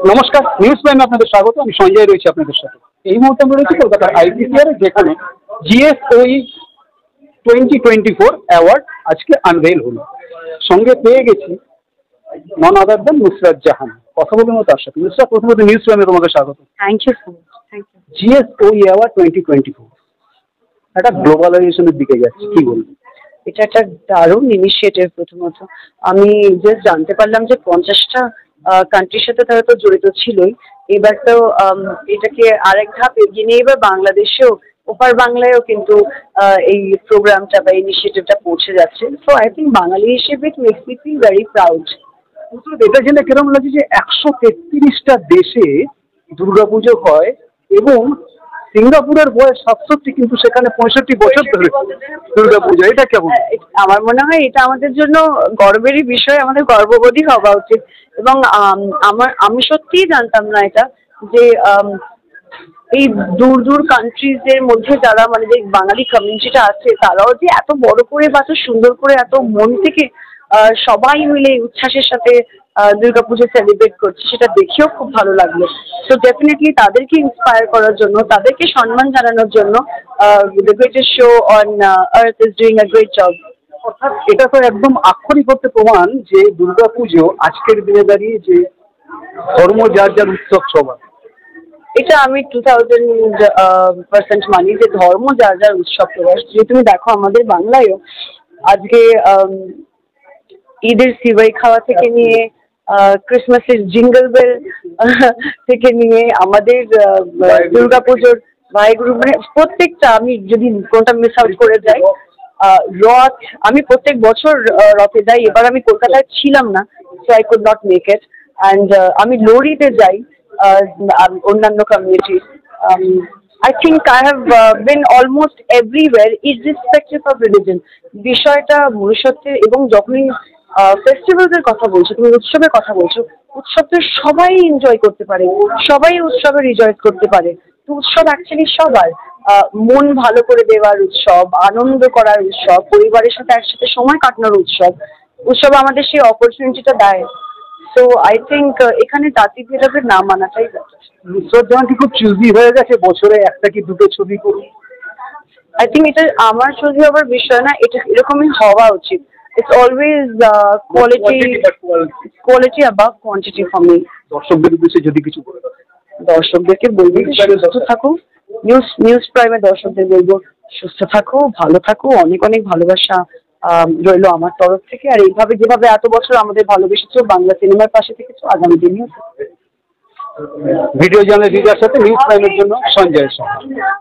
নমস্কার, নিউজ প্রাইমে আপনাদের স্বাগত। আমি সঞ্জয় রয়েছি আপনাদের সাথে। এই মুহূর্তে আমরা রয়েছি কলকাতার আইপিসিআর, যেখানে জিএসওই 2024 অ্যাওয়ার্ড আজকে আনভেল হলো। সঙ্গে পেয়ে গেছি নন আদার দেন নুসরাত জাহান। কথা বলবো তার সাথে। নুসরাত, প্রথমত নিউজ প্রাইমে তোমাকে স্বাগত। Thank you so much. Thank you. GSOE award 2024 একটা গ্লোবালাইজেশনের দিকে যাচ্ছে, কি বলবো? এটা একটা দারুণ ইনিশিয়েটিভ। প্রথমত আমি জাস্ট জানতে পারলাম যে 50টা কান্ট্রির সাথে তারা তো জড়িত ছিলই। এবার তো এটাকে আরেক ধাপ এগিয়ে নিয়ে এবার বাংলাদেশেও, ওপার বাংলায়ও কিন্তু এই প্রোগ্রামটা বা ইনিশিয়েটিভটা পৌঁছে যাচ্ছে। সো আই থিঙ্ক বাঙালি হিসেবে it makes me feel very proud. এটা জেনে কিরকম লাগছে যে 133টা দেশে দুর্গাপুজো হয় এবং সিঙ্গাপুরের বয়স 67, কিন্তু সেখানে 65 বছর ধরে দুর্গাপুজো। এটা কেমন? আমার মনে হয় এটা আমাদের জন্য গর্বেরই বিষয়, আমাদের গর্ববোধই হওয়া উচিত। এবং আমি সত্যিই জানতাম না এটা, যে এই দূর দূর কান্ট্রিজের মধ্যে যারা মানে যে বাঙালি কমিউনিটিটা আছে, তারাও যে এত বড় করে বা এত সুন্দর করে এত মন থেকে সবাই মিলে উচ্ছ্বাসের সাথে দুর্গাপুজো সেলিব্রেট করছে, সেটা দেখেও খুব ভালো লাগলো। তো ডেফিনেটলি তাদেরকে ইন্সপায়ার করার জন্য, তাদেরকে সম্মান জানানোর জন্য the greatest show on earth is doing a great job. অর্থাৎ এটা তো একদম আক্ষরিক অর্থে প্রমাণ যে দুর্গাপুজো আজকের দিনে দাঁড়িয়ে যে ধর্ম যার যার উৎসব সবার। এটা আমি 2000% মানি যে ধর্ম যার যার উৎসব প্রবাস। যে তুমি দেখো আমাদের বাংলায়ও আজকে ঈদের সিবাই খাওয়া থেকে নিয়ে ক্রিসমাসের জিঙ্গল বেল থেকে নিয়ে আমাদের দুর্গাপুজোর ভাইগুরু, মানে প্রত্যেকটা, আমি যদি কোনটা মিস আউট করে যাই, রথ, আমি প্রত্যেক বছর রথে যাই। এবার আমি কলকাতায় ছিলাম না, so I could not make it. And আমি লোরিতে যাই অন্যান্য community. I think I have been almost everywhere irrespective of religion. বিষয়টা মনুষ্যত্বের, এবং যখনই ফেস্টিভ্যালসের কথা বলছো, তুমি উৎসবের কথা বলছো, উৎসব তো সবাই এনজয় করতে পারে, সবাই উৎসবে রিজয়েস করতে পারে। তো উৎসব অ্যাকচুয়ালি সবার মন ভালো করে দেওয়ার উৎসব, আনন্দ করার উৎসব, পরিবারের সাথে একসাথে সময় কাটানোর উৎসব। উৎসব আমাদের সেই অপরচুনিটিটা দেয়। সো আই থিঙ্ক এখানে জাতি ভেদাভেদ না মানাটাই বেটার। নুসরাত জাহান কি খুব চুজি হয়ে গেছে, বছরে একটা কি দুটো ছবি করুন? আই থিঙ্ক এটা আমার ছবি হবার বিষয় না, এটা এরকমই হওয়া উচিত। It's always quality above quantity for me. দর্শকদের উদ্দেশ্যে যদি কিছু বলে দাও। দর্শকদেরকে বলবো সুস্থ থাকো। নিউজ প্রাইমে দর্শকদের বলবো সুস্থ থাকো, ভালো থাকো, অনেক অনেক ভালোবাসা রইলো আমার তরফ থেকে। আর এইভাবে যেভাবে এত বছর আমাদের ভালোবেসেছো, বাংলা সিনেমার পাশে থেকেছো, আগামী দিনেও। ভিডিও জার্নালিস্টের সাথে নিউজ প্রাইমের জন্য সঞ্জয় সাহা।